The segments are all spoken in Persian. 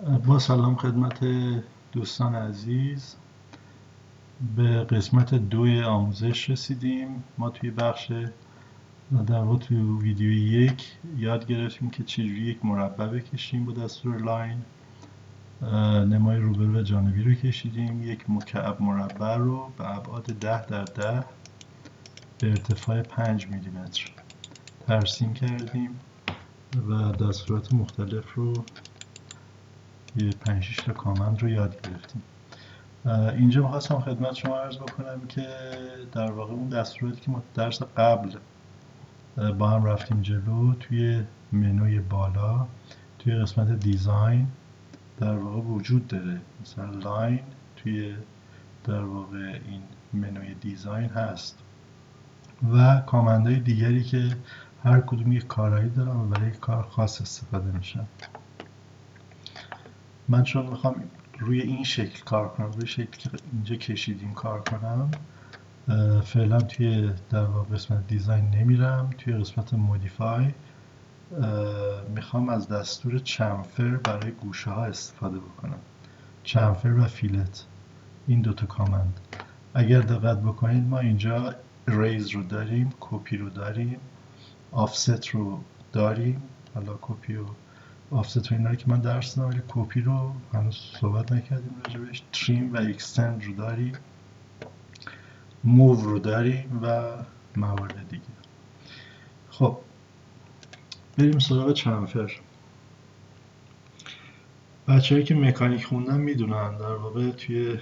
با سلام خدمت دوستان عزیز. به قسمت 2 آموزش رسیدیم. ما توی بخش در واقع توی ویدیو 1 یاد گرفتیم که چجوری یک مربع بکشیم با دستور لاین. نمای روبرو و جانبی رو کشیدیم. یک مکعب مربع رو به ابعاد 10 در 10 به ارتفاع 5 میلیمتر ترسیم کردیم و دستورات مختلف رو یه 5-6 تا کامند رو یاد گرفتیم. اینجا می‌خواستم خدمت شما عرض بکنم که در واقع اون دستوراتی که ما درس قبل با هم رفتیم جلو توی منوی بالا توی قسمت دیزاین در واقع وجود داره. مثلا لاین توی در واقع این منوی دیزاین هست و کامندهای دیگری که هر کدوم یک کارایی دارن و برای یک کار خاص استفاده میشن. من چون میخوام روی این شکل کار کنم، روی شکلی که اینجا کشیدیم کار کنم، فعلا توی در واقع قسمت دیزاین نمیرم. توی قسمت مودیفای میخوام از دستور چمفر برای گوشه ها استفاده بکنم. چمفر و فیلت، این دوتا کامند. اگر دقت بکنید ما اینجا ریز رو داریم، کپی رو داریم، آفست رو داریم. حالا کپی و آفست و اینا رو که من درس دادم، ولی کپی رو هنوز صحبت نکردیم راجبش. تریم و اکستند رو داریم، موو رو داریم و موارد دیگه. خب بریم سراغ چمفر. بچه‌هایی که مکانیک خوندن میدونن در واقع توی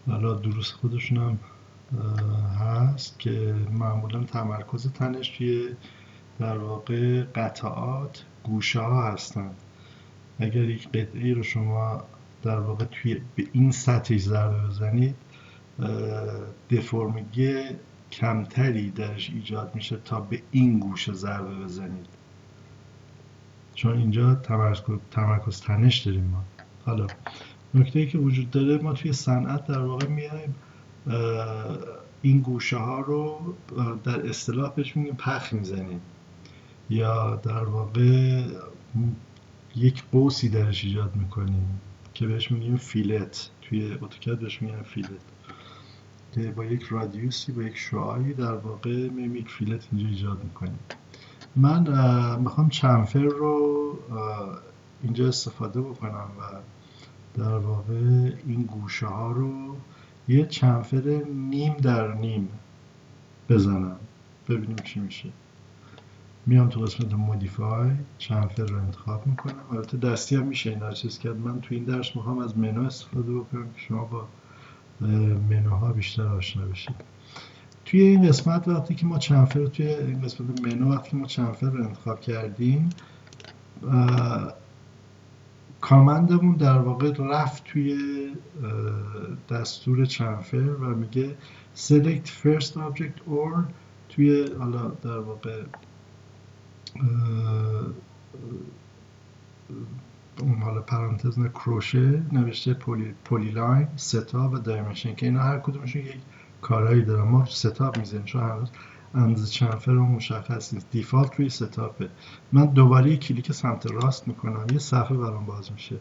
حالا دروس خودشون هم هست که معمولا تمرکز تنش توی در واقع قطعات گوشه ها هستن. اگر یک قطعه رو شما در واقع توی به این سطحش ضربه بزنید، دفرمگی کمتری درش ایجاد میشه تا به این گوشه ضربه بزنید، چون اینجا تمرکز تنش داریم ما. حالا نکته‌ای که وجود داره، ما توی صنعت در واقع میایم این گوشه ها رو در اصطلاح بهش میگیم پخ میزنیم، یا در واقع یک قوسی درش ایجاد میکنیم که بهش میگیم فیلت. توی اتوکد بهش میگن فیلت، که با یک رادیوسی، با یک شعاعی در واقع میایم یک فیلت اینجا ایجاد میکنیم. من میخوام چمفر رو اینجا استفاده بکنم و در واقع این گوشه ها رو یه چمفر نیم در نیم بزنم، ببینیم چی میشه. میام تو قسمت مودیفای، چمفر رو انتخاب میکنم. البته دستی هم میشه اینا رو چیز کرد. من تو این درس میخوام از منو استفاده بکنم که شما با منوها بیشتر آشنا بشید. توی این قسمت وقتی که ما چمفر رو توی این قسمت منو وقتی که ما چمفر رو انتخاب کردیم، کامندمون در واقع رفت توی دستور چمفر و میگه select first object or توی حالا در واقع اون حالا پرانتز نه کروشه نوشته پولی لاین، ستاپ و دایمنشن، که اینا هر کدومشون یک کارهایی دارن. ما ستاپ میزنیم چون هنوز اندازه چمفر رو مشخص نیست. دیفالت روی ستاپه. من دوباره کلیک سمت راست میکنم، یه صفحه برام باز میشه.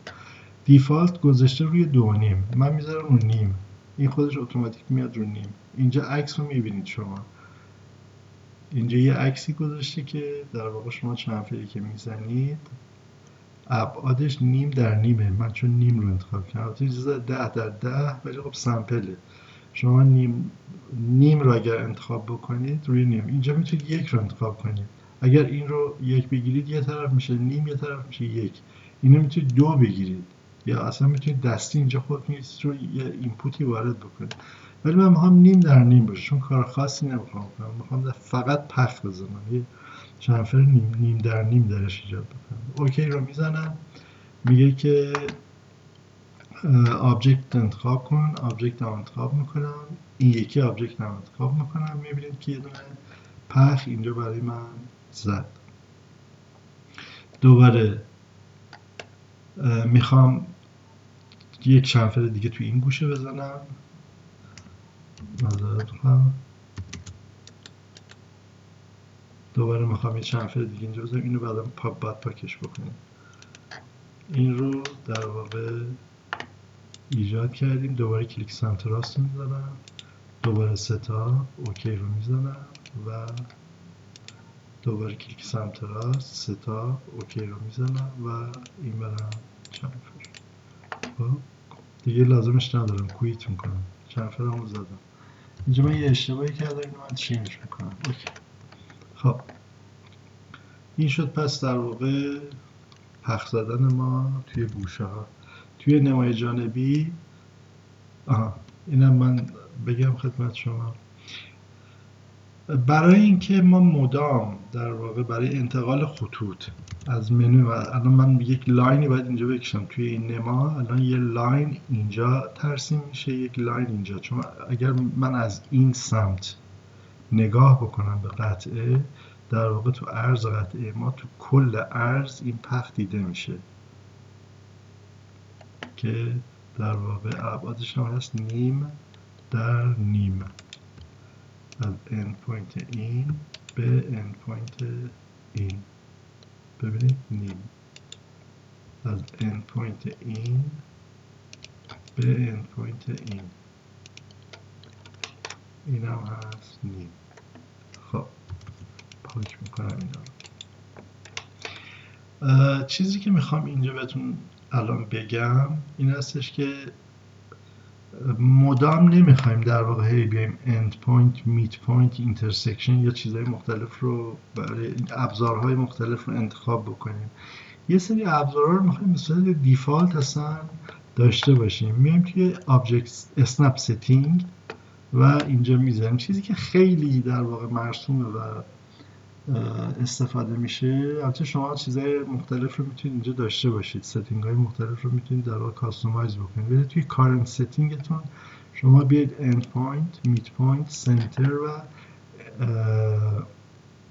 دیفالت گذاشته روی 2.5، من میذارم رو نیم. این خودش اتوماتیک میاد رو نیم. اینجا عکس رو میبینید شما، اینجا یه عکسی گذاشته که در واقع شما چمفری که میزنید ابعادش نیم در نیمه. من چون نیم رو انتخاب کردم، اجازه 10 در 10، ولی خب سمپله. شما نیم رو اگر انتخاب بکنید روی نیم، اینجا میتونید یک رو انتخاب کنید. اگر این رو یک بگیرید یه طرف میشه نیم، یه طرف میشه یک. اینو میتونید 2 بگیرید، یا اصلا میتونید دستی اینجا خودتون رو یه اینپوتی وارد بکنید. ولی من میخوام نیم در نیم باشه، چون کار خاصی نمیخوام کنم. میخوام فقط پخ بزنم، یه چمفر نیم در نیم درش ایجاد بکنم. اوکی رو میزنم، میگه که آبجکت انتخاب کن. آبجکت رو انتخاب میکنم، این یکی آبجکت رو انتخاب میکنم. میبینید که یه دونه پخ اینجا برای من زد. دوباره میخوام یک چمفر دیگه توی این گوشه بزنم. دوباره میخوام یه چمفر دیگه اینجا بزنم. اینو بعدم باید پاکش بکنیم. این رو در واقع ایجاد کردیم. دوباره کلیک سمت راست میزنم، دوباره ستا اوکی رو میزنم و دوباره کلیک سمت راست ستا اوکی رو میزنم و این برم چنفر. خب دیگه لازمش ندارم کویت میکنم، چنفرم رو زدم. اینجا من یه اشتباهی کردم، اینو من چینج میکنم. اوکی. خب این شد پس در واقع پخش زدن ما توی گوشه ها. توی نمای جانبی اینم من بگم خدمت شما، برای اینکه ما مدام در واقع برای انتقال خطوط از منو، الان من یک لاینی باید اینجا بکشم توی این نما، الان یه لاین اینجا ترسیم میشه، یک لاین اینجا، چون اگر من از این سمت نگاه بکنم به قطعه، در واقع تو عرض قطعه ما تو کل عرض این پخ دیده میشه که در واقع ابعادش هم هست نیم در نیم، از end پوینت این به end پوینت این. ببینید نیم از end پوینت این به end پوینت این، این هم هست نیم. خب پاک میکنم اینا رو. چیزی که میخوام اینجا بهتون الان بگم این هستش که مدام نمیخوایم در واقع هی بیایم end point, mid point, intersection یا چیزهای مختلف رو برای ابزارهای مختلف رو انتخاب بکنیم. یه سری ابزارها رو میخوایم به صورت دیفالت اصلا داشته باشیم. میایم توی object snap setting و اینجا میذاریم چیزی که خیلی در واقع مرسومه و استفاده میشه. البته شما چیزهای مختلف رو میتونید اینجا داشته باشید، ستینگ های مختلف رو میتونید در واقع کاستومایز بکنید. ولی توی کارنت ستینگتون شما بیاید end point, mid point, center و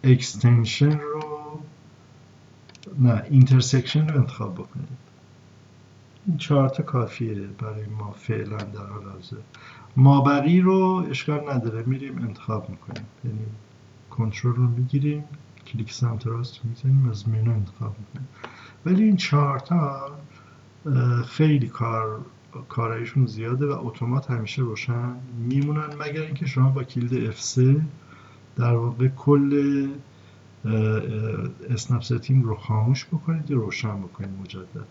extension رو نه intersection رو انتخاب بکنید. این 4 تا کافیه برای ما فعلا در حال حاضر. مابقی رو اشکال نداره میریم انتخاب میکنیم، یعنی کنترل رو میگیریم کلیک سمت راست میزنیم از منو انتخاب میکنیم. ولی این 4 تا خیلی کارایشون زیاده و اتومات همیشه روشن میمونن، مگر اینکه شما با کلید F3 در واقع کل اسنپ ستینگ رو خاموش بکنید یا روشن بکنید مجدد.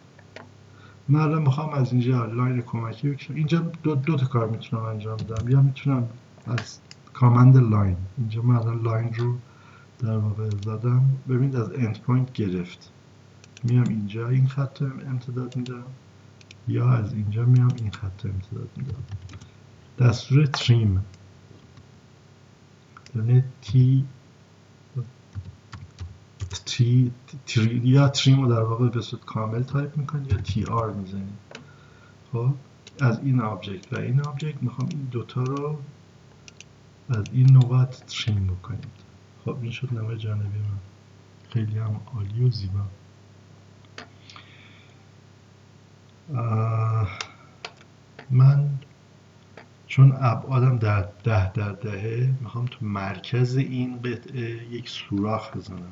من الان میخوام از اینجا لاین کمکی بکشم. اینجا دو تا کار میتونم انجام بدم، یا میتونم از کامند لاین، اینجا من الان لاین رو در واقع زدم، ببینید از اند پوینت گرفت، میام اینجا این خط رو امتداد میدم، یا از اینجا میام این خط رو امتداد میدم. دستور تریم یعنی یا تریم رو در واقع به صورت کامل تایپ میکنید یا تی آر میزنید. خب از این آبجکت و این آبجکت میخوام این دوتا رو از این نقاط تریم بکنید. خب این شد نمای جانبی من، خیلی هم عالی و زیبا. من چون ابعادم در 10 در 10 میخوام تو مرکز این قطعه یک سوراخ بزنم،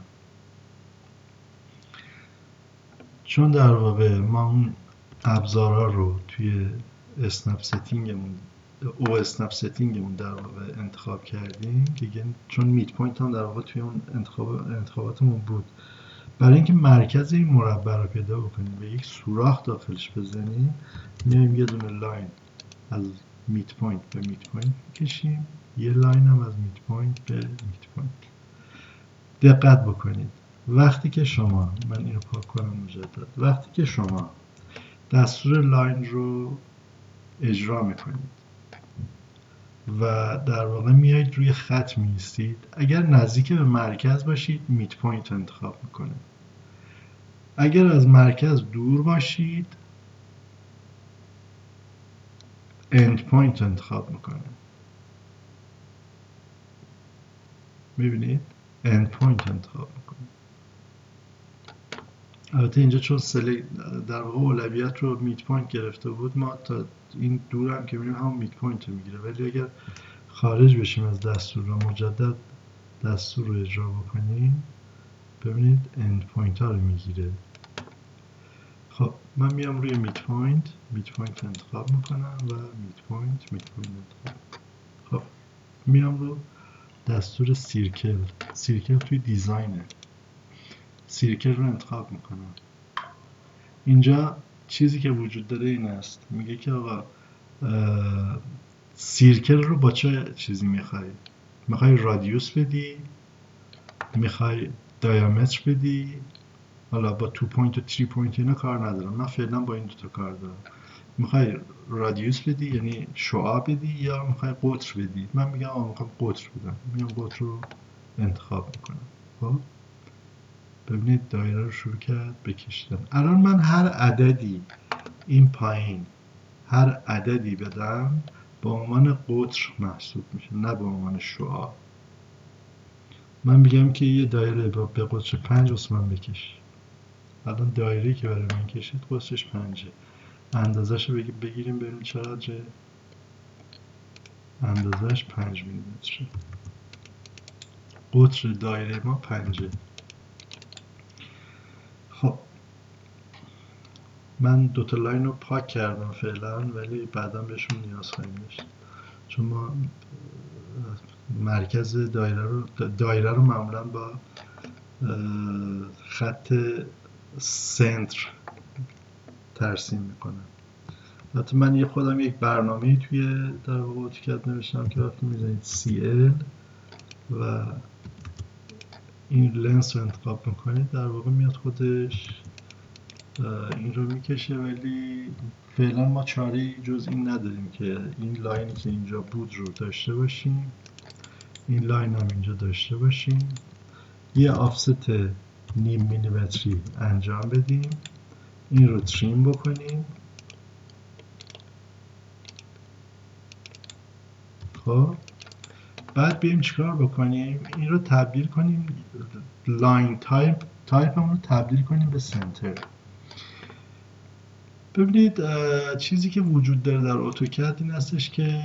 چون در واقع ما اون ابزارها رو توی اسنپ ستینگمون اسنپ ستینگمون در واقع انتخاب کردیم دیگه، چون میت پوینت هم در واقع توی اون انتخاباتمون بود. برای اینکه مرکز این مربع رو پیدا بکنیم و یک سوراخ داخلش بزنیم، میایم یه دونه لاین از میت پوینت به میت پوینت میکشیم، یه لاین هم از میت پوینت به میت پوینت. دقت بکنید وقتی که شما، من اینو پاک کنم مجدد، وقتی که شما دستور لاین رو اجرا میکنید و در واقع میایید روی خط میایستید، اگر نزدیک به مرکز باشید میت پوینت رو انتخاب میکنید، اگر از مرکز دور باشید اند پوینت رو انتخاب میکنید. میبینید اند پوینت رو انتخاب میکنید. البته اینجا چون در واقع اولویت رو میت پوینت گرفته بود، ما تا این دور هم که میریم همون میت پوینت رو میگیره، ولی اگر خارج بشیم از دستور رو مجدد دستور رو اجرا بکنیم ببینید اند پوینت ها رو میگیره. خب من میام روی میت پوینت انتخاب میکنم و میت پوینت انتخاب. خب میام رو دستور سیرکل توی دیزاینه، سیرکل رو انتخاب میکنم. اینجا چیزی که وجود داره این است، میگه که آقا سیرکل رو با چه چیزی میخوای رادیوس بدی، میخوای دیامتر بدی. حالا با 2 پوینت و 3 پوینت اینا کار ندارم، من فعلا با این دوتا کار دارم. میخوای رادیوس بدی یعنی شعاع بدی یا میخوای قطر بدی. من میگم میخوام قطر بدم، میام قطر رو انتخاب میکنم. خب ببینید دایره رو شروع کرد بکشیدن. الان من هر عددی این پایین هر عددی بدم به عنوان قطر محسوب میشه، نه به عنوان شعاع. من میگم که یه دایره به قطر 5 واسه من بکش. الان دایره‌ای که برای من کشید قطرش 5. اندازه‌شو بگیریم ببینیم چقدره. اندازه‌اش 5 میلیمتره. قطر دایره ما 5. خب من دوتا لاین رو پاک کردم فعلا، ولی بعدا بهشون نیاز خواهیم داشت، چون ما مرکز دایره رو معمولا با خط سنتر ترسیم میکنم. حتی من خودم یک برنامه توی در واقع اتوکد نوشتم که وقتی میزنید CL و این لنس رو انتخاب میکنید در واقع میاد خودش این رو میکشه. ولی فعلا ما چاره‌ای جز این نداریم که این لاینی که اینجا بود رو داشته باشیم، این لاین هم اینجا داشته باشیم، یه آفست نیم میلیمتری انجام بدیم، این رو تریم بکنیم. خب بعد بریم چیکار بکنیم، این رو تبدیل کنیم، لاین تایپ رو تبدیل کنیم به سنتر. ببینید چیزی که وجود داره در اتوکد این هستش که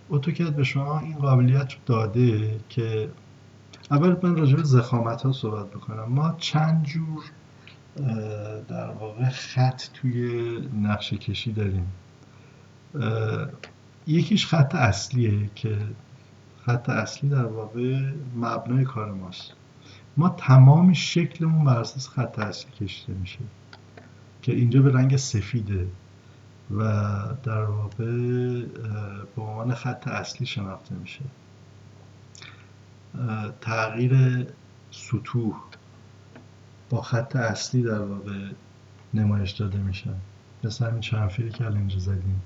اتوکد به شما این قابلیت رو داده که اول من راجع به ضخامت ها صحبت بکنم. ما چند جور در واقع خط توی نقشه کشی داریم. یکیش خط اصلیه که خط اصلی در واقع مبنای کار ماست. ما تمام شکلمون بر اساس خط اصلی کشیده میشه که اینجا به رنگ سفیده و در واقع به عنوان خط اصلی شناخته میشه. تغییر سطوح با خط اصلی در واقع نمایش داده میشن، مثل همین چنفیری که الان اینجا زدیم.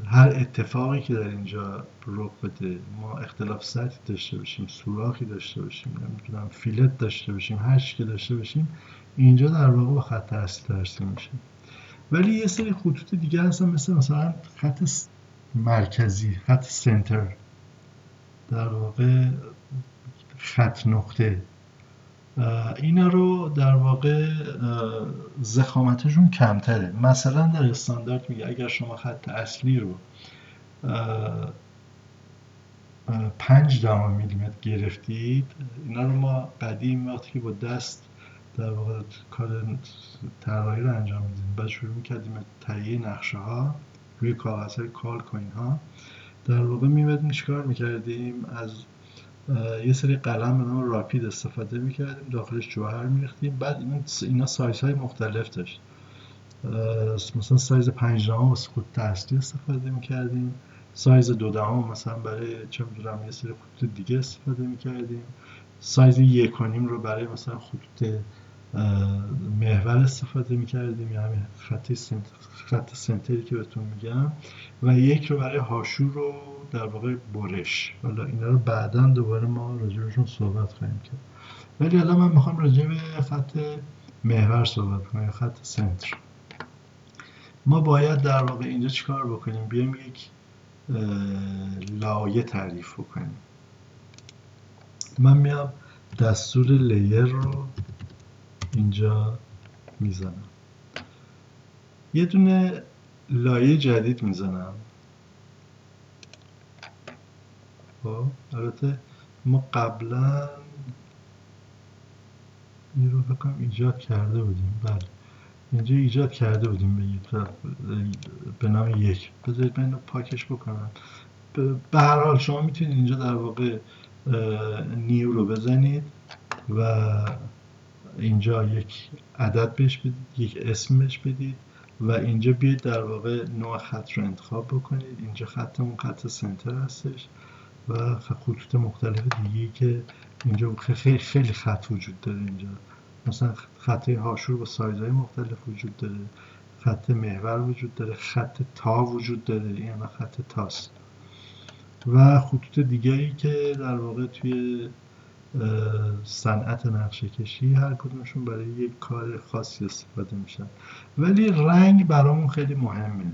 هر اتفاقی که در اینجا رخ بده، ما اختلاف سطحی داشته باشیم، سوراخی داشته باشیم، نمیدونم فیلت داشته باشیم، هر چی که داشته باشیم، اینجا در واقع با خط اصلی ترسیم میشه. ولی یه سری خطوط دیگه هستن مثلا خط مرکزی، خط سنتر، در واقع خط نقطه. اینا رو در واقع ضخامتشون کمتره. مثلا در استاندارد میگه اگر شما خط اصلی رو 5 میلیمتر گرفتید، اینا رو ما قدیم وقتی که با دست در واقع کار طراحی رو انجام میدیم، بعد شروع میکردیم تهیه نقشه ها روی کاغذهای کالک و اینها، در واقع میمدیم چیکار میکردیم، از یه سری قلم به نام راپید استفاده میکردیم، داخلش جوهر میریختیم. بعد اینا سایزهای مختلف داشت، مثلا سایز 5 واسه خط اصلی استفاده میکردیم، سایز 2 مثلا برای چه میدونم یه سری خطوط دیگه استفاده میکردیم، سایز 1.5 رو برای مثلا خطوط محور استفاده میکردیم، یعنی خط سنتری که بهتون میگم، و 1 رو برای هاشو رو در واقع برش. حالا اینا رو بعدا دوباره ما راجعشون صحبت خواهیم کرد، ولی حالا من میخوام راجع به خط محور صحبت کنم، خط سنتر. ما باید در واقع اینجا چیکار بکنیم؟ بیایم یک لایه تعریف بکنیم. من میام دستور لیر رو اینجا میزنم، یه دونه لایه جدید میزنم. خب البته ما قبلا این رو بکنم ایجاد کرده بودیم. بله اینجا ایجاد کرده بودیم به نام یک. بذارید من اینو پاکش بکنم. به هر حال شما میتونید اینجا در واقع نیو رو بزنید و اینجا یک عدد بهش بدید، یک اسم بهش بدید و اینجا بیاید در واقع نوع خط رو انتخاب بکنید. اینجا خطمون خط سنتر هستش و خطوط مختلف دیگه‌ای که اینجا خیلی خیلی خط وجود داره. اینجا مثلا خط هاشور با سایزهای مختلف وجود داره، خط محور وجود داره، خط تا وجود داره، این همه خط تاست و خطوط دیگری که در واقع توی صنعت نقشه کشی هر کدومشون برای یک کار خاصی استفاده میشن. ولی رنگ برامون خیلی مهمه.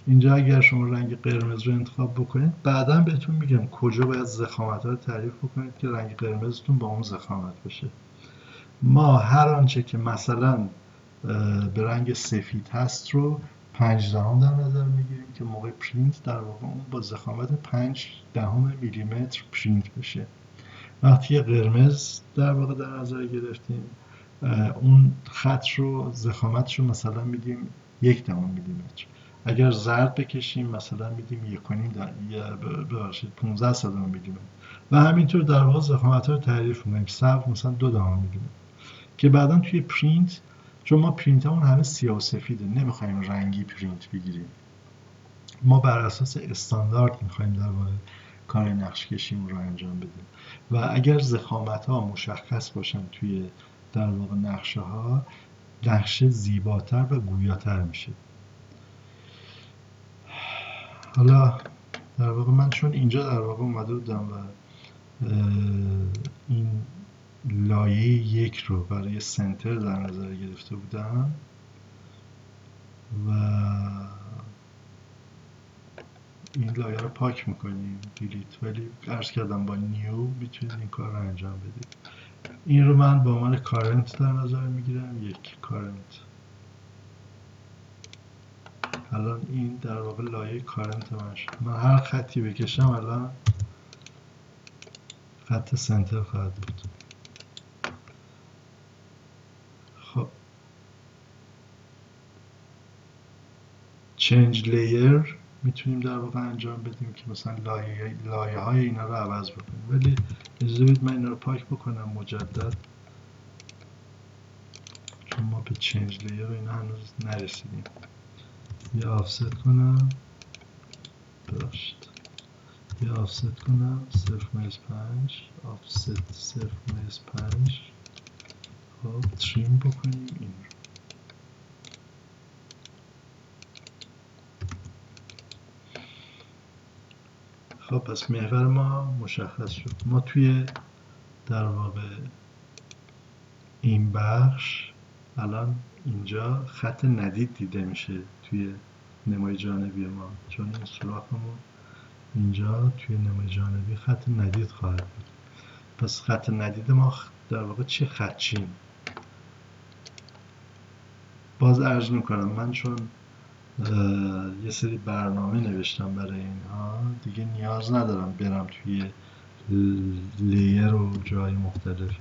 اینجا اگر شما رنگ قرمز رو انتخاب بکنید، بعدا بهتون میگم کجا باید ضخامت ها رو تعریف بکنید که رنگ قرمزتون با اون ضخامت بشه. ما هر آنچه که مثلا به رنگ سفید هست رو 5 دهم در نظر میگیریم که موقع پرینت در واقع اون با ضخامت 5 دهم میلیمتر پرینت بشه. وقتی قرمز در واقع در نظر گرفتیم، اون خط رو ضخامتش رو مثلا میدیم 1 دهم میلیمتر. اگر زرد بکشیم مثلا میدیم 15 صدم میلیمتر و همینطور در واقع ضخامت ها رو تعریف میکنیم. سبز مثلا 2 دهم میلیمتر که بعدا توی پرینت، چون ما پرینت همون همه سیاه و سفیده، نمیخوایم رنگی پرینت بگیریم، ما بر اساس استاندارد میخوایم در واقع کار نقش کشیمون رو انجام بدیم و اگر ضخامت ها مشخص باشن توی در واقع نقشه ها، نقشه زیباتر و گویاتر میشه. حالا در واقع من چون اینجا در واقع اومده بودم و این لایه یک رو برای سنتر در نظر گرفته بودم و این لایه رو پاک میکنیم دیلیت، ولی عرض کردم با نیو میتونید این کار رو انجام بدید. این رو من به عنوان کارنت در نظر میگیرم، یک کارنت. الان این در واقع لایه کارنت من شد. من هر خطی بکشم الان خط سنتر خواهد بود. خب چنج لیر میتونیم در واقع انجام بدیم که مثلا لایه های اینا رو عوض بکنیم، ولی اجازه بدید من اینا رو پاک بکنم مجدد، چون ما به چنج لیر رو اینا هنوز نرسیدیم. یه آفست کنم، ببخشید یه آفست کنم 0.5 آفست 0.5. خب تریم بکنیم این رو. خب پس محور ما مشخص شد. ما توی در واقع این بخش الان اینجا خط ندید دیده میشه توی نمای جانبی ما، چون این سوراخمون اینجا توی نمای جانبی خط ندید خواهد بود. پس خط ندید ما در واقع چه خدچیم؟ باز عرض میکنم من چون یه سری برنامه نوشتم برای اینها، دیگه نیاز ندارم برم توی لیر و جای مختلف،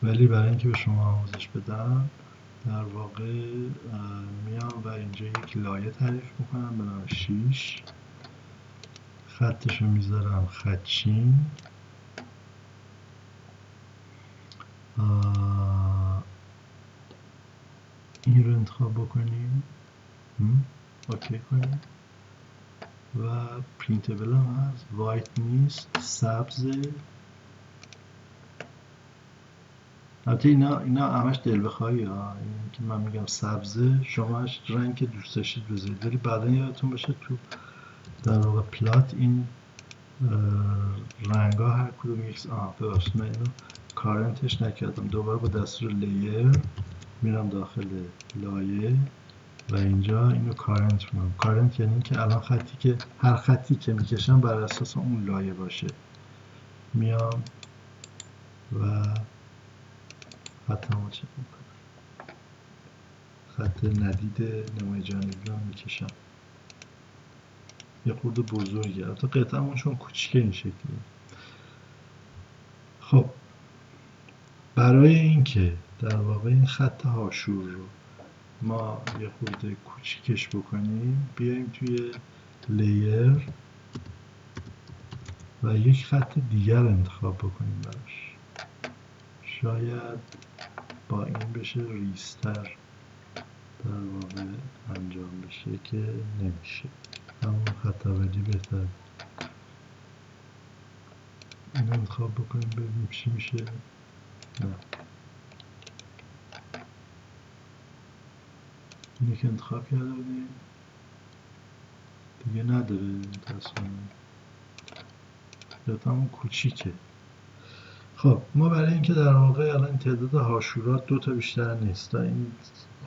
ولی برای اینکه به شما آموزش بدم در واقع میام و اینجا یک لایه تعریف میکنم به نام 6. خطش رو میذارم خدچین. این رو انتخاب بکنیم، اوکی کنیم و پرینتبل هم هست، وایت نیست، سبزه. البته اینا همش دل بخواهی ها، این که من میگم سبزه، شما هش رنگ که دوست داشتید بذارید، ولی بعدا یادتون باشه تو در واقع پلات این رنگ ها هر کدوم یک ببخشید من اینو کارنتش نکردم، دوباره با دستور لیر میرم داخل لایه و اینجا اینو کارنت میکنم. کارنت یعنی که الان خطی که هر خطی که میکشم بر اساس اون لایه باشه. میام و خطمو چک میکنم، خط ندید نمای جانبی رو میکشم، یه خورده بزرگه، البته قطعمون چون کوچیکه این شکلیه. خب برای اینکه در واقع این خط هاشور رو ما یه خورده کوچیکش بکنیم، بیایم توی لیر و یک خط دیگر انتخاب بکنیم براش. شاید با این بشه ریزتر در واقع انجام بشه که نمیشه. همون خط اولی بهتر. این انتخاب بکنیم ببینیم چی میشه. نه، اینی که انتخاب کرده بودیم دیگه نداره متاسفانه، یا همون کوچیکه. خب ما برای اینکه در واقع الان تعداد هاشورات 2 تا بیشتر نیست، تا این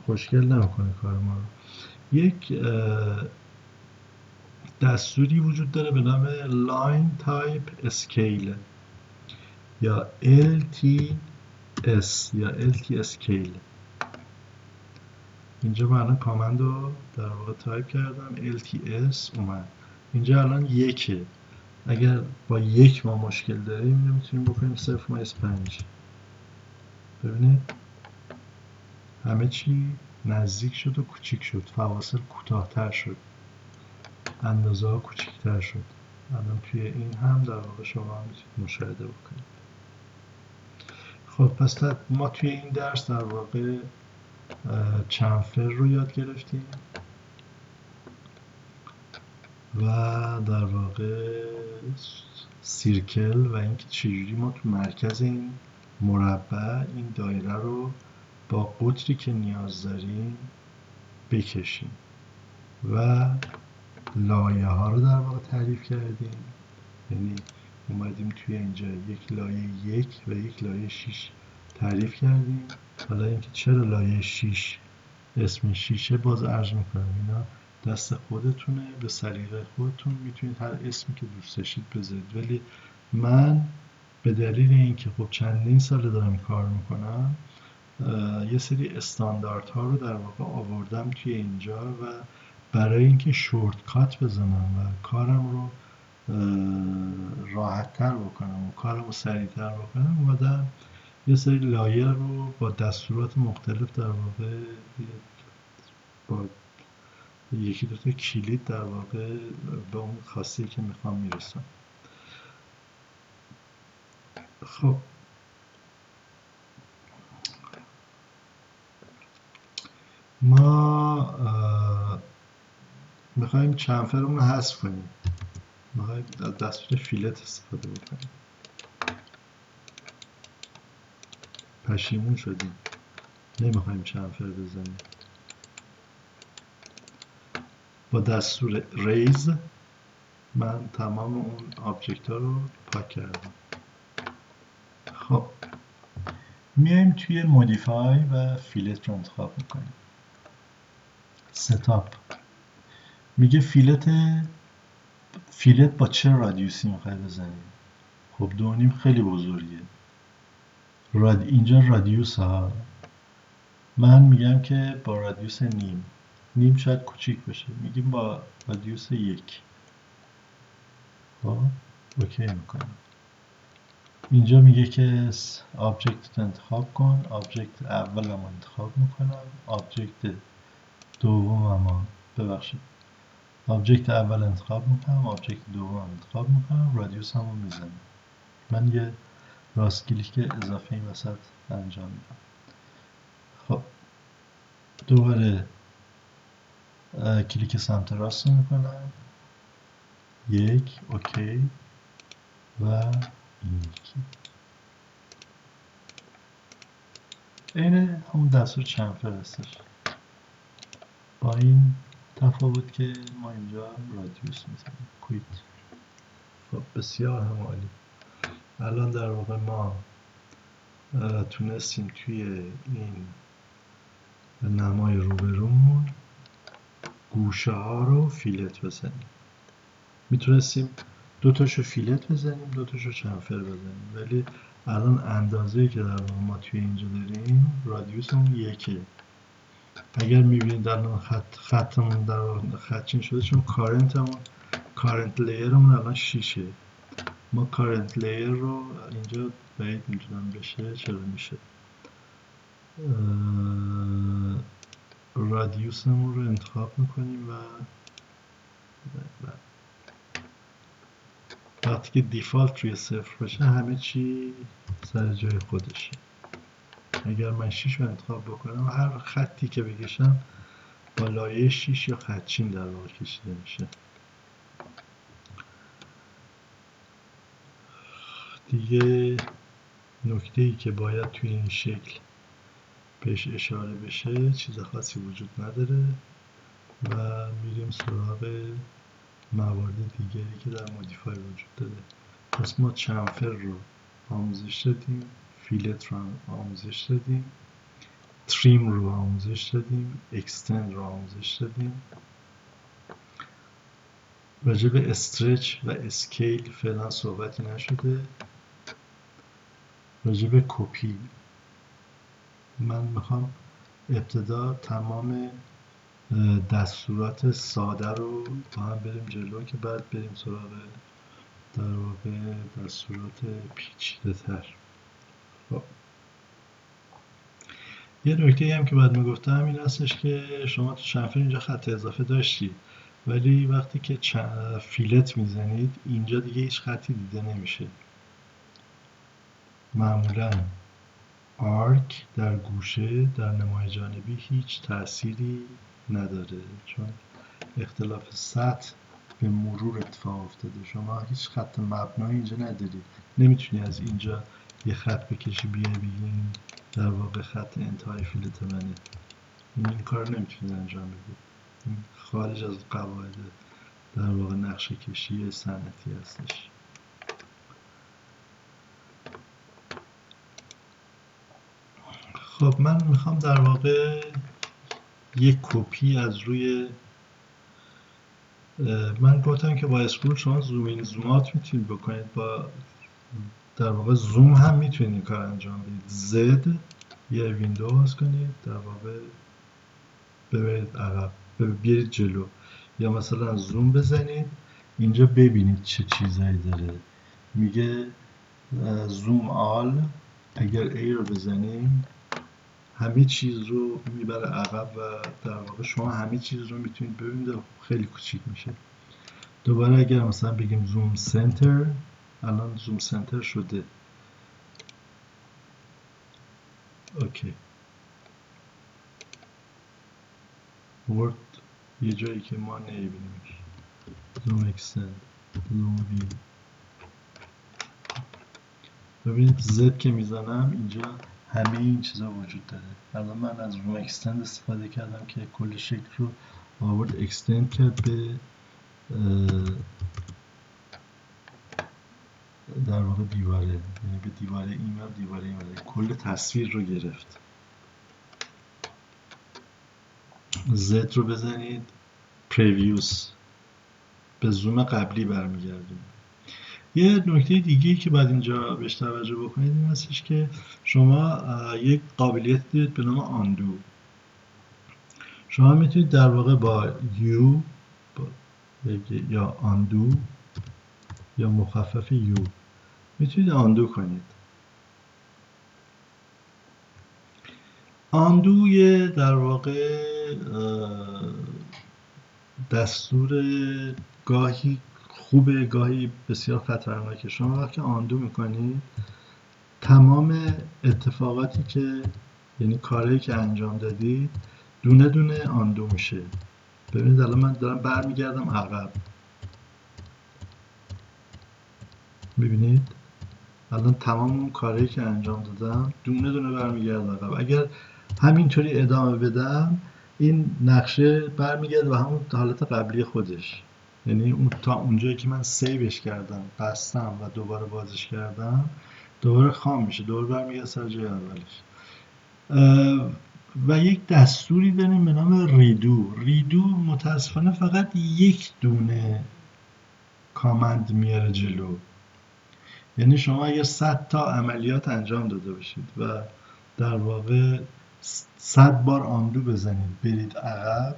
خوشگل نمیکنه کار ما رو. یک دستوری وجود داره به نام line type scale یا LTS یا LT scale. اینجا من الان کامند رو در واقع تایپ کردم، LTS اومد. اینجا الان یکه. اگر با یک ما مشکل داریم نمیتونیم بکنیم 0-5. ببینید همه چی نزدیک شد و کوچیک شد، فواصل کوتاه‌تر شد، اندازه ها کوچیک‌تر شد. الان توی این هم در واقع شما هم میتونید مشاهده بکنید. خب پس ما توی این درس در واقع چنفر رو یاد گرفتیم و در واقع سیرکل و اینکه چجوری ما تو مرکز این مربع این دایره رو با قطری که نیاز داریم بکشیم و لایه ها رو در واقع تعریف کردیم. یعنی اومدیم توی اینجا یک لایه 1 و یک لایه 6 تعریف کردیم. حالا اینکه چرا لایه 6 اسم 6 باز عرض میکنم، اینا دست خودتونه، به سلیقه خودتون میتونید هر اسمی که دوست داشتید بذارید، ولی من به دلیل اینکه خب چندین ساله دارم کار میکنم یه سری استانداردها رو در واقع آوردم توی اینجا و برای اینکه شورت کات بزنم و کارم رو راحت تر بکنم و کارم رو سریع تر بکنم اومدم یه سری لایه رو با دستورات مختلف در واقع با یکی دو تا کلید در واقع به اون خاصی که میخوام میرسم. خب ما میخوایم چنفرمون رو حذف کنیم، میخوایم از دستور فیلت استفاده بکنیم. پشیمون شدیم، نمیخوایم چنفر بزنیم. با دستور ریز من تمام اون آبجکت ها رو پاک کردم. خب میایم توی مودیفای و فیلت رو انتخاب میکنیم. ستاپ میگه فیلت با چه رادیوسی میخوای بزنیم. خب 2.5 خیلی بزرگه. اینجا رادیوس ها، من میگم که با رادیوس نیم شاید کوچیک بشه، میگیم با رادیوس 1. خب اوکی میکنم. اینجا میگه که آبجکت انتخاب کن، آبجکت اولم انتخاب میکنم، آبجکت دومم آبجکت اول انتخاب میکنم، آبجکت دوم انتخاب میکنم، رادیوس همو میزنم. من یه راست کلیک اضافه این وسط انجام میدم. خب دوباره کلیک سمت راست میکنم، 1 اوکی و این یکی این همون دستور چنفر هستش، با این تفاوت که ما اینجا رادیوس میزنیم، کویت. خب بسیار هم عالی. الان در واقع ما تونستیم توی این نمای روبرومون گوشه ها رو فیلت بزنیم. میتونستیم 2 تاشو فیلت بزنیم 2 تاشو چنفر بزنیم، ولی الان اندازه‌ای که در واقع ما توی اینجا داریم رادیوسمون 1. اگر میبینید الان خطمون در واقع خطچین شده چون کارنت لیرمون الان 6. ما کارنت لیر رو اینجا بعید میتونم بشه، چرا میشه. رادیوسمون رو انتخاب میکنیم و وقتی که دیفالت روی 0 باشه همه چی سر جای خودشه. اگر من 6 رو انتخاب بکنم هر خطی که بکشم با لایه 6 یا خطچین در واقع کشیده میشه. دیگه نکته ای که باید توی این شکل بهش اشاره بشه چیز خاصی وجود نداره و میریم سراغ موارد دیگری که در مودیفای وجود داره. پس ما چمفر رو آموزش دادیم، فیلت رو آموزش دادیم، تریم رو آموزش دادیم، اکستند رو آموزش دادیم. راجع به استرچ و اسکیل فعلا صحبتی نشده. راجع به کپی من میخوام ابتدا تمام دستورات ساده رو با هم بریم جلو که بعد بریم سراغ در واقع دستورات پیچیده تر. خب یه نکته هم که باید میگفتم این هستش که شما تو چمفر اینجا خط اضافه داشتید ولی وقتی که فیلت میزنید اینجا دیگه هیچ خطی دیده نمیشه. معمولا آرک در گوشه در نمای جانبی هیچ تأثیری نداره چون اختلاف سطح به مرور اتفاق افتاده. شما هیچ خط مبنایی اینجا نداری، نمیتونی از اینجا یه خط بکشی بیای بگی در واقع خط انتهای فیلت منه. این کار نمیتونید انجام بدید. این خارج از قواعد در واقع نقشه کشی صنعتی هستش. خب من میخوام در واقع یک کپی از روی من گفتم که با اسکرول شما زوم این زوم آوت میتونید بکنید، با در واقع زوم هم میتونید این کار انجام بدید. زد یه ویندو باز کنید در واقع ببرید عقب بیارید جلو یا مثلا زوم بزنید اینجا ببینید چه چیزایی داره. میگه زوم آل، اگر A رو بزنیم همه چیز رو میبره عقب و در واقع شما همه چیز رو میتونید ببینید خیلی کوچیک میشه. دوباره اگر مثلا بگیم زوم سنتر، الان زوم سنتر شده. اوکی ورد یه جایی که ما نمیبینیمش. زوم اکستند، زوم وی. ببینید زد که میزنم اینجا همه این چیزا وجود داره. الان من از زوم اکستند استفاده کردم که کل شکل رو آورد اکستند کرد به در واقع دیواره، یعنی به دیواره این و دیواره این و کل تصویر رو گرفت. زد رو بزنید پریویوس، به زوم قبلی برمیگردیم. یه نکته دیگه که بعد اینجا بهش توجه بکنید این هستش که شما یک قابلیت دارید به نام آندو. شما میتونید در واقع با یو یا آندو یا مخفف یو میتونید آندو کنید. آندو یه در واقع دستور گاهی خوبه گاهی بسیار خطرناکه. شما وقتی آندو میکنید تمام اتفاقاتی که یعنی کارهایی که انجام دادید دونه دونه آندو میشه. ببینید الان من دارم برمیگردم عقب، میبینید الان تمام اون کارهایی که انجام دادم دونه دونه برمیگردم عقب. اگر همینطوری ادامه بدم این نقشه برمیگرده به همون حالت قبلی خودش، یعنی اون تا اونجایی که من سیوش کردم بستم و دوباره بازش کردم دوباره خام میشه، دوباره برمیگرده سر جای اولش. و یک دستوری داریم به نام ریدو. ریدو متاسفانه فقط یک دونه کامند میاره جلو، یعنی شما اگر 100 تا عملیات انجام داده باشید و در واقع 100 بار آندو بزنید برید عقب،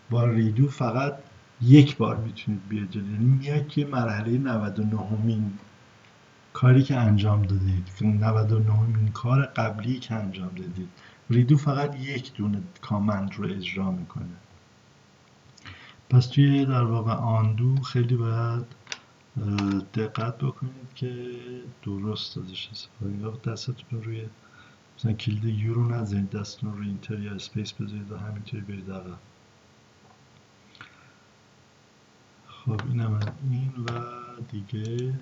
با ریدو فقط یک بار میتونید بیاید جلو، یعنی میاد که مرحله 99مین کاری که انجام دادید، 99مین کار قبلی که انجام دادید ریدو فقط یک دونه کامند رو اجرا میکنه. پس توی در واقع آندو خیلی باید دقت بکنید که درست ازش استفاده. یا دستتون روی مثلا کلید یو رو نزنید، دستتون روی اینتر یا اسپیس بذارید و همینطوری برید عقب. خب اینم از این و دیگه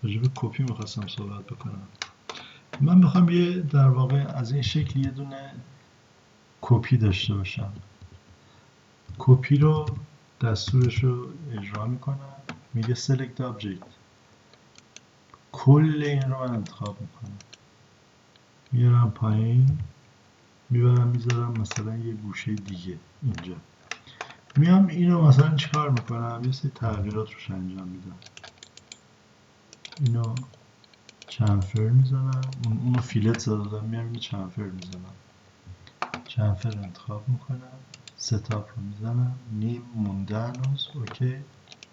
راجع به کپی میخواستم صحبت بکنم. من میخوام یه در واقع از این شکل یه دونه کپی داشته باشم. کپی رو دستورش رو اجرا میکنم، میگه select object، کل این رو من انتخاب میکنم، میارم پایین، میبرم میذارم مثلا یه گوشه دیگه اینجا. میام اینو مثلا چیکار میکنم، یه سری تغییرات روش انجام میدم. اینو چنفر میزنم، اونو فیلت زدم، میام اینو چنفر میزنم، چنفر انتخاب میکنم، ستاپ رو میزنم، نیم مونده هنوز، اوکی،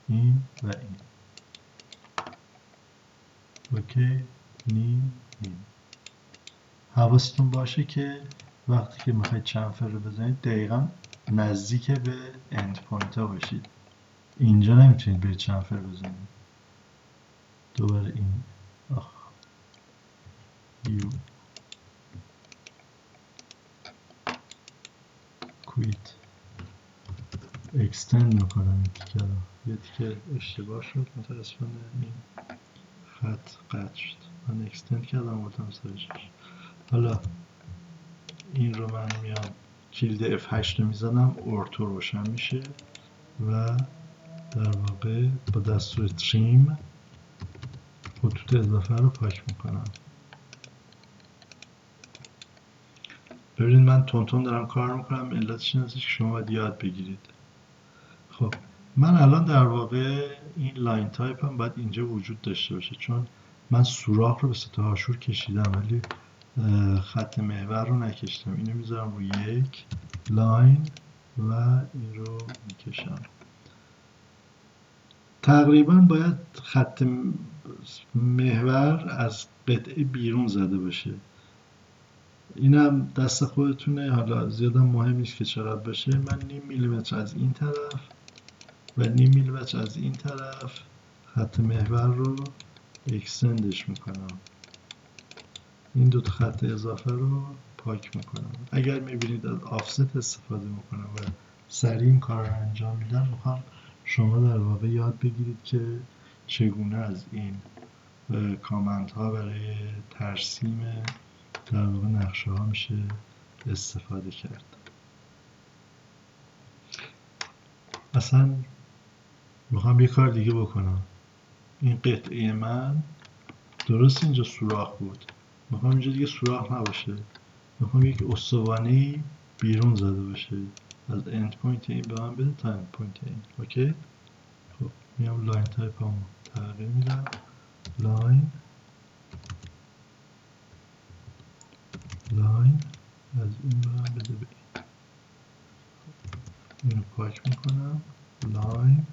این و این، اوکی، نیم. حواستون باشه که وقتی که میخواید چنفر رو بزنید دقیقا نزدیک به اند پوینت ها باشید. اینجا نمیتونید برید چنفر بزنید. دوباره این یو کویت اکستند میکنم این تیکه رو. یه تیکه اشتباه شد متاسفانه، این خط قطع شد، من اکستند کردم بودم سرشش. حالا این رو من میام کلید F8 رو میزنم، ارتو روشن میشه و در واقع با دستور تریم خطوط اضافه رو پاک میکنم. ببینید من تونتون دارم کار میکنم، علتش این هستش که شما باید یاد بگیرید. خب من الان در واقع این لاین تایپ هم باید اینجا وجود داشته باشه، چون من سوراخ رو به سطح هاشور کشیدم ولی خط محور رو نکشیدم. اینو میذارم روی یک لاین و این رو میکشم. تقریبا باید خط محور از قطعه بیرون زده باشه. اینم دست خودتونه، حالا زیادم مهم نیست که چقدر باشه. من نیم میلیمتر از این طرف و نیم میلیمتر از این طرف خط محور رو اکستندش میکنم. این دو تا خط اضافه رو پاک میکنم. اگر میبینید از آفست استفاده میکنم و سریع این کار رو انجام میدم، میخوام شما در واقع یاد بگیرید که چگونه از این کامنت ها برای ترسیم در واقع نقشه ها میشه استفاده کرد. اصلا میخوام یه کار دیگه بکنم. این قطعه من درست اینجا سوراخ بود، میخوام اینجا دیگه سوراخ نباشه، میخوام یک استوانه‌ای بیرون زده باشه از اند پوینت این به من بده تا اند پوینت این. اوکی. خب میام لاین تایپ هم تغییر میدم، لاین از این به من بده به این. اینو پاک میکنم، لاین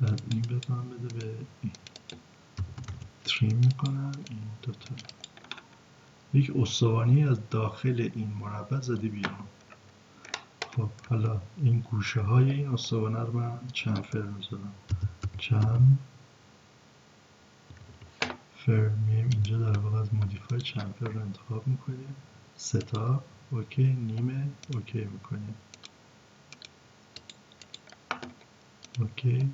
از این به من بده به این، تریم میکنم این دوتا. یک استوانه‌ای از داخل این مربع زده بیرون. خب حالا این گوشه های این استوانه رو من چنفر میزنم، چنفر میایم اینجا در واقع از مودیفای چنفر رو انتخاب میکنیم، ستاپ، اوکی، نیمه، اوکی میکنیم، اوکی،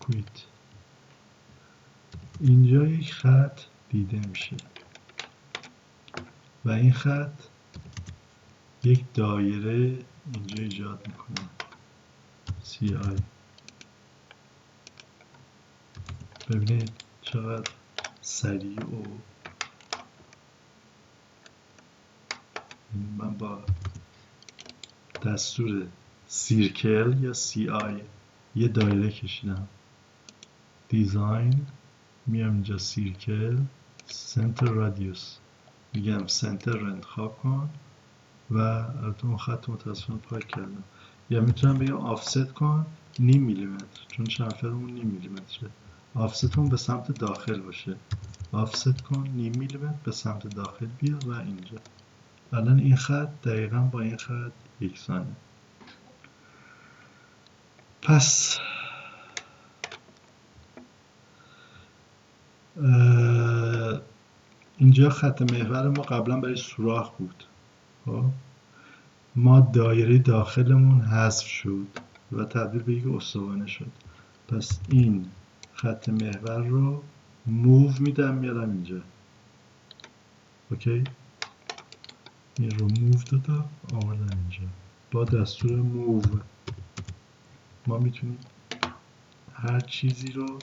کویت. اینجا یک خط دیده میشه و این خط یک دایره اینجا ایجاد میکنه، سی آی. ببینید چقدر سریع و من با دستور سیرکل یا سی آی یه دایره کشیدم، دیزاین، میام اینجا سیرکل، سنتر رادیوس، میگم سنتر رو انتخاب کن و البته اون خط متاسفانه پاک کردم، یا میتونم بگم آفست کن نیم میلیمتر، چون چنفرمون نیم میلیمتره، آفستمون به سمت داخل باشه. آفست کن نیم میلیمتر به سمت داخل بیا و اینجا الان این خط دقیقا با این خط یکسانه. پس اینجا خط محور ما قبلا برای سوراخ بود. خب ما دایره داخلمون حذف شد و تبدیل به یک استوانه شد. پس این خط محور رو موو میدم میارم اینجا. اوکی، این رو موو دادم آوردم اینجا. با دستور موو ما میتونیم هر چیزی رو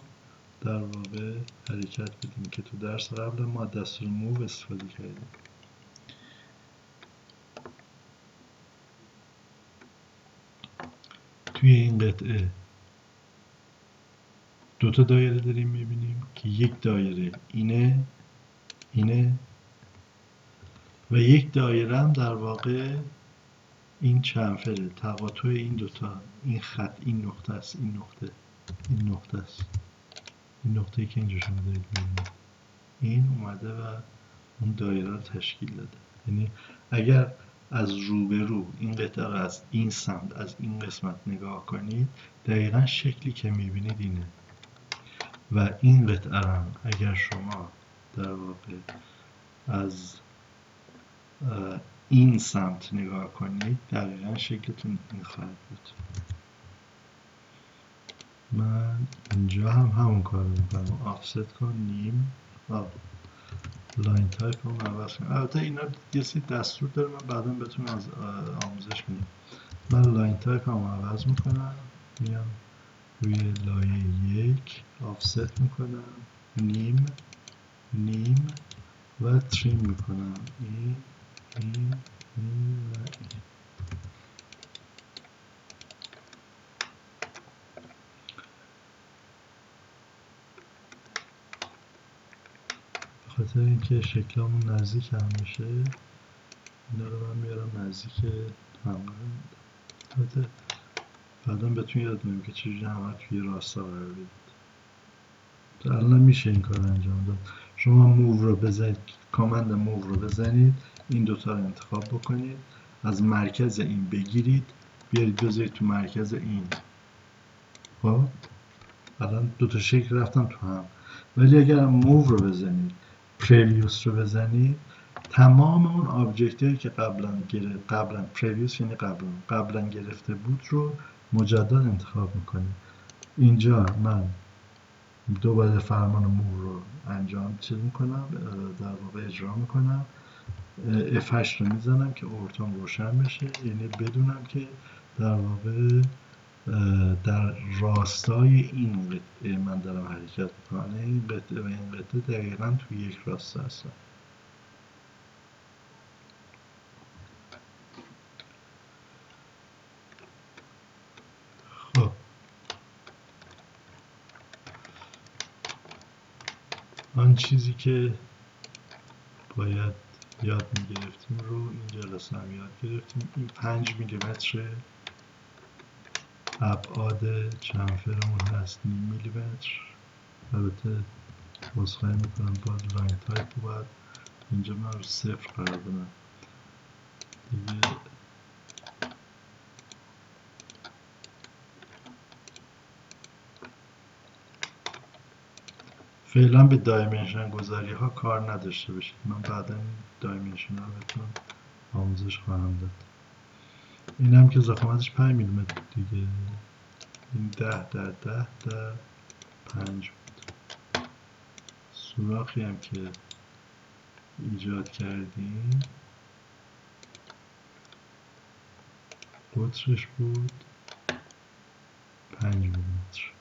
در واقع حرکت بدیم که تو درس قبل ما دستور موو استفاده کردیم. توی این قطعه دوتا دایره داریم میبینیم که یک دایره اینه و یک دایره هم در واقع این چنفره، تقاطع این دوتا، این خط این نقطه است، این نقطه است، این نقطه‌ای که اینجا شما دارید میبینید این اومده و اون دایره رو تشکیل داده. یعنی اگر از روبرو این قطعه رو از این سمت از این قسمت نگاه کنید دقیقا شکلی که میبینید اینه و این قطعه رو اگر شما در واقع از این سمت نگاه کنید دقیقا شکلتون این خواهد بود. من اینجا هم همون کار میکنم، آفست کن نیم لاین تایپ رو عوض کنم. البته اینا یه سری دستور داره من بعدا بهتون از آموزش میدم. من لاین تایپ هم عوض میکنم، میام روی لایه یک آفست میکنم نیم و تریم میکنم این و این. خاطر اینکه شکلمون نزدیک هم میشه اینا رو من میارم نزدیک هم. البته بعدا بهتون یاد میدم که چجوری همه توی راستا قرار بدید. الان میشه این کار انجام داد. شما موو رو بزنید، کامند موو رو بزنید، این دوتا رو انتخاب بکنید، از مرکز این بگیرید بیارید بذارید تو مرکز این. خب الان دوتا شکل رفتن تو هم. ولی اگر موو رو بزنید پریویوس رو بزنید تمام اون آبجکت هایی که قبلا پریویوس یعنی قبلا گرفته بود رو مجدد انتخاب میکنید. اینجا من دوباره فرمان موو رو انجام میکنم، در واقع اجرا میکنم، F8 رو میزنم که اورتون روشن بشه، یعنی بدونم که در واقع در راستای این قطعه من دارم حرکت میکنم. این قطعه و این قطعه دقیقا توی یک راستا هستن. خب آن چیزی که باید یاد میگرفتیم رو این جلسه هم یاد گرفتیم. این 5 میلیمتر ابعاد چنفرمون هست، نیم میلیمتر. البته بازخواهی میکنم باز لاین تایپ رو باید اینجا من رو 0 قرار بدم دیگه. فعلا به دایمنشن گذاری ها کار نداشته باشید، من بعدا دایمنشن ها بهتون آموزش خواهم داد. این هم که ضخامتش 5 میلیمتر دیگه، این 10 در 10 در 5 بود. سوراخی هم که ایجاد کردیم قطرش بود 5 میلیمتر.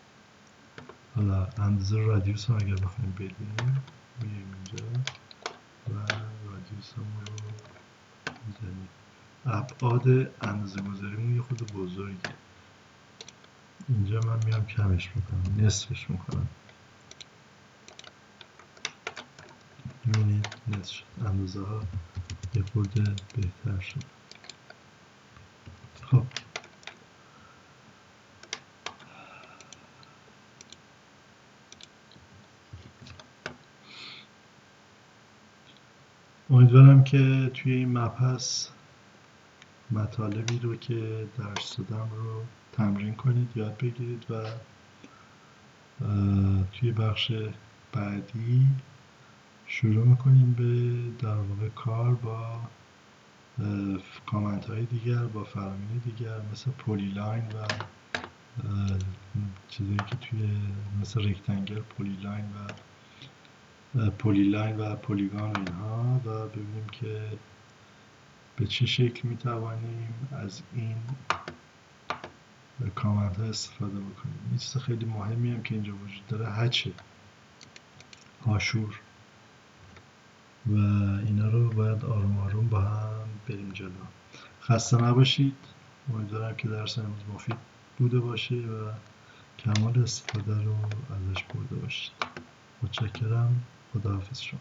حالا اندازه رادیوس هم اگر بخوایم بدیم میایم اینجا و رادیوس هم رو میزنیم. ابعاد اندازه گذاریمون یه خود بزرگه، اینجا من میام کمش میکنم، نصفش میکنم. میبینید نصف شد، اندازه ها یه خورده بهتر شد. خب امیدوارم که توی این مبحث مطالبی رو که درس دادم رو تمرین کنید، یاد بگیرید و توی بخش بعدی شروع میکنیم به در واقع کار با کامنت های دیگر، با فرامین دیگر مثل پولیلاین و چیزایی که توی مثل رکتنگل، پولیلاین و پولیگان و اینها، و ببینیم که به چه شکل میتوانیم از این کامنت ها استفاده بکنیم. این چیز خیلی مهمی هم که اینجا وجود داره هچه، آشور، و اینا رو باید آروم آروم با هم بریم جلو. خسته نباشید. امیدوارم که درس امروز مفید بوده باشه و کمال استفاده رو ازش برده باشید. متشکرم. خداحافظ شما.